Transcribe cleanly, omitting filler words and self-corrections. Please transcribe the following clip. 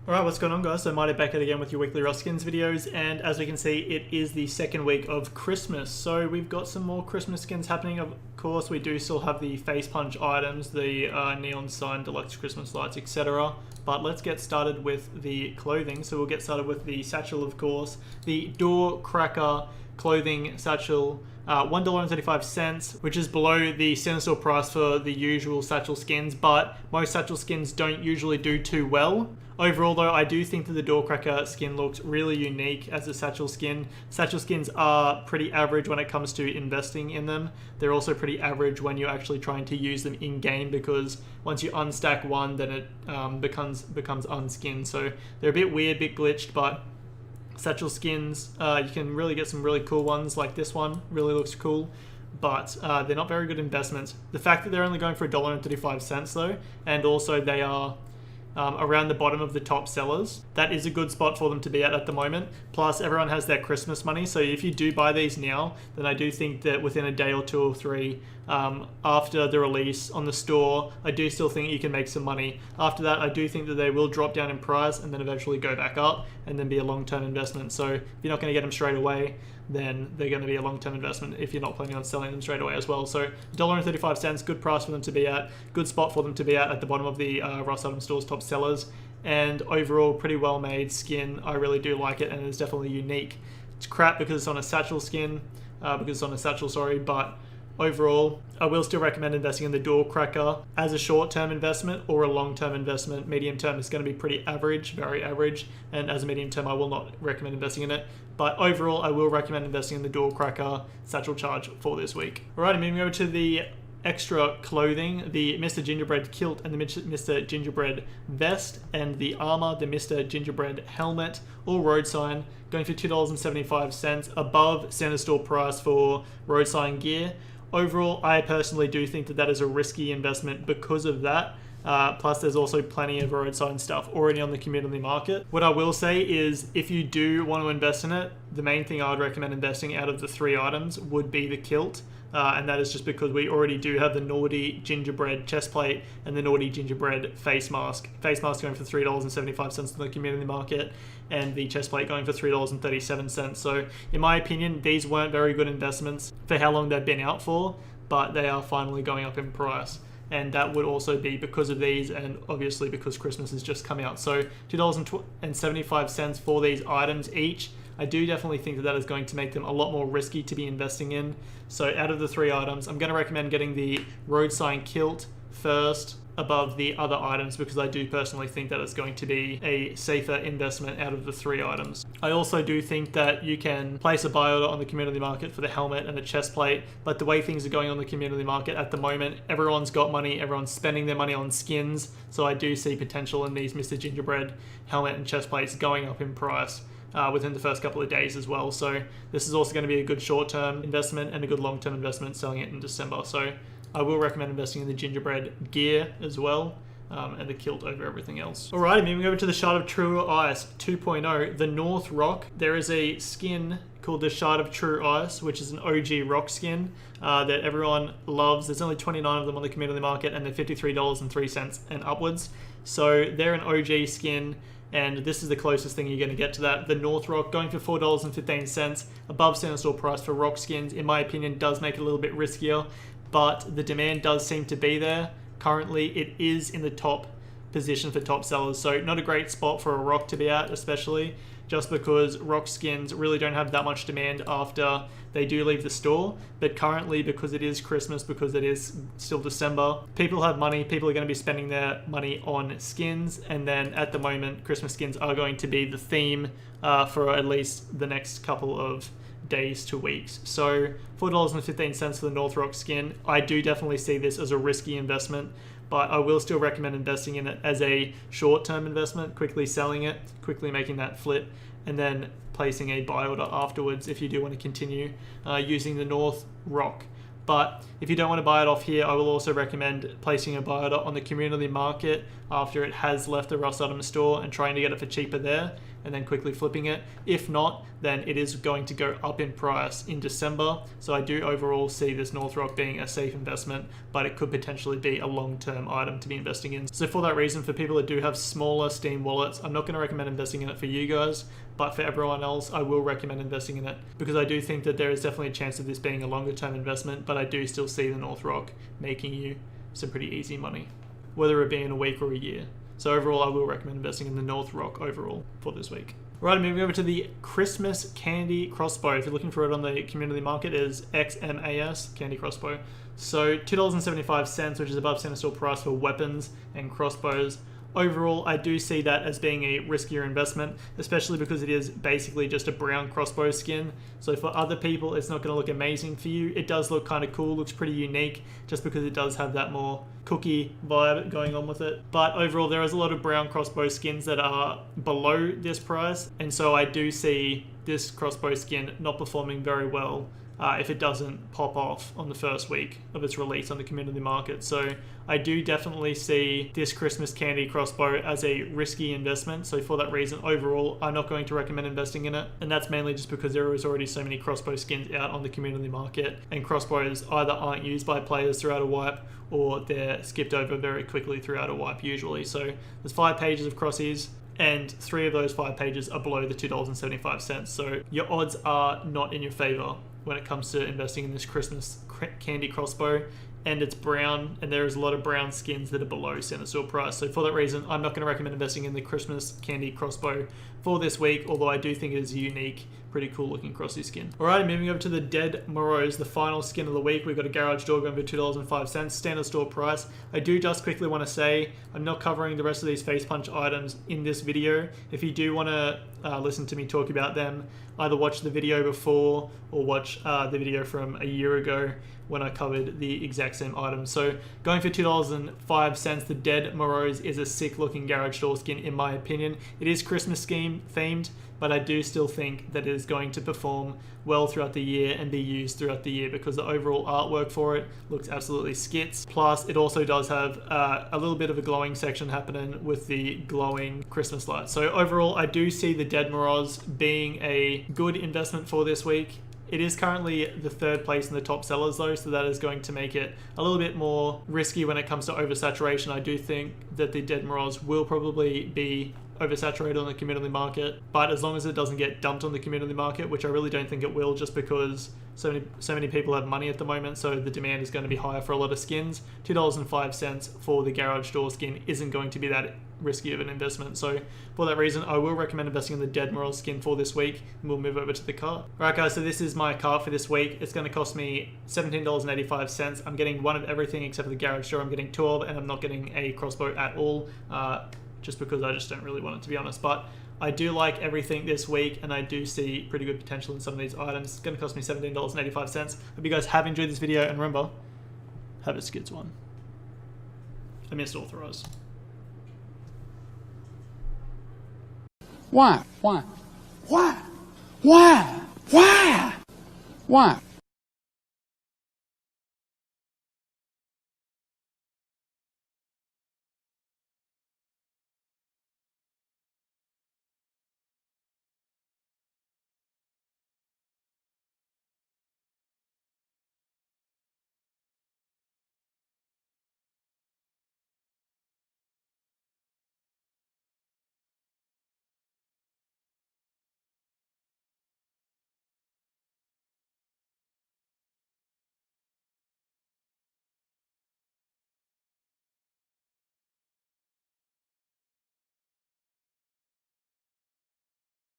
Alright, what's going on, guys? So Mighty back at it again with your weekly Ross Skins videos, and as we can see, it is the second week of Christmas. So we've got some more Christmas skins happening. Of course, we do still have the face punch items, the neon sign, deluxe Christmas lights, etc. But let's get started with the clothing. So we'll get started with the satchel, of course. The door cracker clothing satchel, $1.35, which is below the center store price for the usual satchel skins, but most satchel skins don't usually do too well. Overall though, I do think that the door cracker skin looks really unique as a satchel skin. Satchel skins are pretty average when it comes to investing in them. They're also pretty average when you're actually trying to use them in game, because once you unstack one, then it becomes unskinned. So they're a bit weird, bit glitched, but satchel skins, you can really get some really cool ones. Like this one really looks cool, but they're not very good investments. The fact that they're only going for $1.35 though, and also they are around the bottom of the top sellers, that is a good spot for them to be at the moment. Plus everyone has their Christmas money, so if you do buy these now, then I do think that within a day or two or three after the release on the store, I do still think you can make some money. After that, I do think that they will drop down in price and then eventually go back up and then be a long-term investment. So if you're not going to get them straight away, then they're going to be a long-term investment if you're not planning on selling them straight away as well. So $1.35, good price for them to be at, good spot for them to be at the bottom of the Ross Item Store's top sellers, and overall pretty well made skin. I really do like it, and it's definitely unique. It's crap because it's on a satchel skin, but overall, I will still recommend investing in the door cracker as a short-term investment or a long-term investment. Medium term is going to be pretty average, very average, and as a medium term, I will not recommend investing in it. But overall, I will recommend investing in the door cracker satchel charge for this week. Alright, moving over to the extra clothing, the Mr. Gingerbread kilt and the Mr. Gingerbread vest, and the armor, the Mr. Gingerbread helmet or road sign, going for $2.75 above center store price for road sign gear. Overall, I personally do think that that is a risky investment because of that. Plus, there's also plenty of road sign stuff already on the community market. What I will say is, if you do want to invest in it, the main thing I would recommend investing out of the three items would be the kilt. And that is just because we already do have the Naughty Gingerbread chest plate and the Naughty Gingerbread face mask. Face mask going for $3.75 in the community market, and the chest plate going for $3.37. So in my opinion, these weren't very good investments for how long they've been out for, but they are finally going up in price. And that would also be because of these, and obviously because Christmas has just come out. So $2.75 for these items each. I do definitely think that that is going to make them a lot more risky to be investing in. So out of the three items, I'm going to recommend getting the road sign kilt first above the other items, because I do personally think that it's going to be a safer investment out of the three items. I also do think that you can place a buy order on the community market for the helmet and the chest plate, but the way things are going on the community market at the moment, everyone's got money, everyone's spending their money on skins, so I do see potential in these Mr. Gingerbread helmet and chest plates going up in price within the first couple of days as well. So this is also going to be a good short-term investment and a good long-term investment selling it in December. So I will recommend investing in the gingerbread gear as well, and the kilt over everything else. Alright, moving over to the Shard of True Ice 2.0, the North Rock. There is a skin called the Shard of True Ice, which is an OG rock skin that everyone loves. There's only 29 of them on the community market, and they're $53.03 and upwards. So they're an OG skin, and this is the closest thing you're going to get to that. The North Rock going for $4.15 above center store price for rock skins, in my opinion, does make it a little bit riskier, but the demand does seem to be there. Currently, it is in the top position for top sellers, so not a great spot for a rock to be at, especially just because rock skins really don't have that much demand after they do leave the store. But currently, because it is Christmas, because it is still December, people have money, people are going to be spending their money on skins, and then at the moment, Christmas skins are going to be the theme for at least the next couple of days to weeks. So $4.15 for the North Rock skin. I do definitely see this as a risky investment, but I will still recommend investing in it as a short-term investment, quickly selling it, quickly making that flip, and then placing a buy order afterwards if you do want to continue using the North Rock. But if you don't want to buy it off here, I will also recommend placing a buy order on the community market after it has left the Rust item store and trying to get it for cheaper there, and then quickly flipping it. If not, then it is going to go up in price in December. So I do overall see this North Rock being a safe investment, but it could potentially be a long-term item to be investing in. So for that reason, for people that do have smaller Steam wallets, I'm not going to recommend investing in it for you guys, but for everyone else, I will recommend investing in it, because I do think that there is definitely a chance of this being a longer term investment, but I do still see the North Rock making you some pretty easy money, whether it be in a week or a year. So overall, I will recommend investing in the North Rock overall for this week. Right, moving over to the Christmas Candy Crossbow. If you're looking for it on the community market, it is XMAS Candy Crossbow. So $2.75, which is above center store price for weapons and crossbows. Overall, I do see that as being a riskier investment, especially because it is basically just a brown crossbow skin. So for other people, it's not going to look amazing. For you, it does look kind of cool, looks pretty unique, just because it does have that more cookie vibe going on with it. But overall, there is a lot of brown crossbow skins that are below this price, and so I do see this crossbow skin not performing very well if it doesn't pop off on the first week of its release on the community market. So I do definitely see this Christmas Candy Crossbow as a risky investment. So for that reason, overall, I'm not going to recommend investing in it. And that's mainly just because there is already so many crossbow skins out on the community market, and crossbows either aren't used by players throughout a wipe, or they're skipped over very quickly throughout a wipe usually. So there's 5 pages of crossies, and 3 of those 5 pages are below the $2.75. So your odds are not in your favor when it comes to investing in this Christmas Candy Crossbow, and it's brown, and there is a lot of brown skins that are below center store price. So for that reason, I'm not going to recommend investing in the Christmas Candy Crossbow for this week, although I do think it is a unique, pretty cool looking crossy skin. Alright, moving over to the Dead Moroes, the final skin of the week. We've got a garage door going for $2.05, standard store price. I do just quickly want to say, I'm not covering the rest of these face punch items in this video. If you do want to listen to me talk about them, either watch the video before or watch the video from a year ago when I covered the exact same item. So going for $2.05, the Dead Moroes is a sick looking garage door skin in my opinion. It is Christmas scheme themed, but I do still think that it is going to perform well throughout the year and be used throughout the year, because the overall artwork for it looks absolutely skits. Plus, it also does have a little bit of a glowing section happening with the glowing Christmas lights. So overall, I do see the Dead Moroes being a good investment for this week. It is currently the 3rd place in the top sellers though, so that is going to make it a little bit more risky when it comes to oversaturation. I do think that the Dead Moroes will probably be oversaturated on the community market, but as long as it doesn't get dumped on the community market, which I really don't think it will, just because so many people have money at the moment, so the demand is going to be higher for a lot of skins. $2.05 for the garage door skin isn't going to be that risky of an investment. So for that reason, I will recommend investing in the Dead Moroes skin for this week, and we'll move over to the cart. Alright guys, so this is my cart for this week. It's going to cost me $17.85. I'm getting one of everything except for the garage door. I'm getting 2 of, and I'm not getting a crossbow at all, just because I just don't really want it, to be honest. But I do like everything this week, and I do see pretty good potential in some of these items. It's going to cost me $17.85. Hope you guys have enjoyed this video, and remember, have a skids one. I missed authorize. Why? Why? Why? Why? Why? Why?